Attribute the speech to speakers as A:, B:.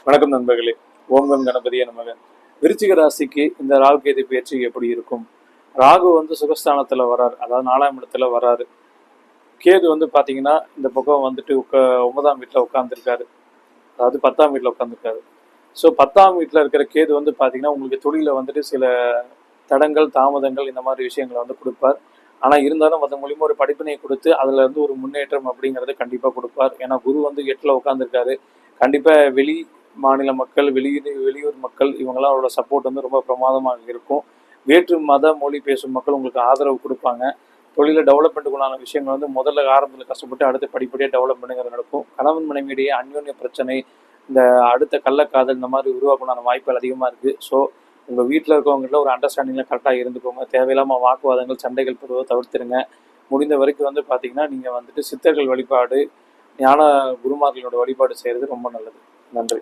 A: வணக்கம் நண்பர்களே. ஓம் கம் கணபதியே நமக. விருச்சிக ராசிக்கு இந்த ராகு கேது பயிற்சி எப்படி இருக்கும்? ராகு சுகஸ்தானத்துல வராரு, அதாவது 4ஆம் இடத்துல வராரு. கேது பாத்தீங்கன்னா இந்த பக்கம் 9ஆம் வீட்டுல உட்கார்ந்துருக்காரு, அதாவது 10ஆம் வீட்டுல உட்கார்ந்துருக்காரு. ஸோ 10ஆம் வீட்டுல இருக்கிற கேது பாத்தீங்கன்னா உங்களுக்கு தொழில சில தடங்கள் தாமதங்கள் இந்த மாதிரி விஷயங்களை கொடுப்பார். ஆனா இருந்தாலும் அதன் மூலியமா ஒரு படிப்பினை கொடுத்து அதுல இருந்து ஒரு முன்னேற்றம் அப்படிங்கறத கண்டிப்பா கொடுப்பார். ஏன்னா குரு 8ல உட்கார்ந்துருக்காரு. கண்டிப்பா வெளி மாநில மக்கள், வெளியூர் மக்கள் இவங்கெல்லாம் அவரோட சப்போர்ட் ரொம்ப பிரமாதமாக இருக்கும். வேற்று மத மொழி பேசும் மக்கள் உங்களுக்கு ஆதரவு கொடுப்பாங்க. தொழில டெவலப்மெண்ட்டுக்குள்ளான விஷயங்கள் முதல்ல ஆரம்பத்தில் கஷ்டப்பட்டு அடுத்து படிப்படியாக டெவலப் பண்ணுங்கிறது நடக்கும். கணவன் மனைவியிடையே அந்யோன்ய பிரச்சனை, இந்த அடுத்த கள்ளக்காதல் இந்த மாதிரி உருவாக்கணும்ன வாய்ப்புகள் அதிகமாக இருக்குது. ஸோ உங்கள் வீட்டில் இருக்கவங்ககிட்ட ஒரு அண்டர்ஸ்டாண்டிங்கில் கரெக்டாக இருந்துக்கோங்க. தேவையில்லாமல் வாக்குவாதங்கள் சண்டைகள் பொதுவாக தவிர்த்துருங்க. முடிந்த வரைக்கும் பார்த்தீங்கன்னா நீங்கள் சித்தர்கள் வழிபாடு, ஞான குருமார்களோட வழிபாடு செய்கிறது ரொம்ப நல்லது. நன்றி.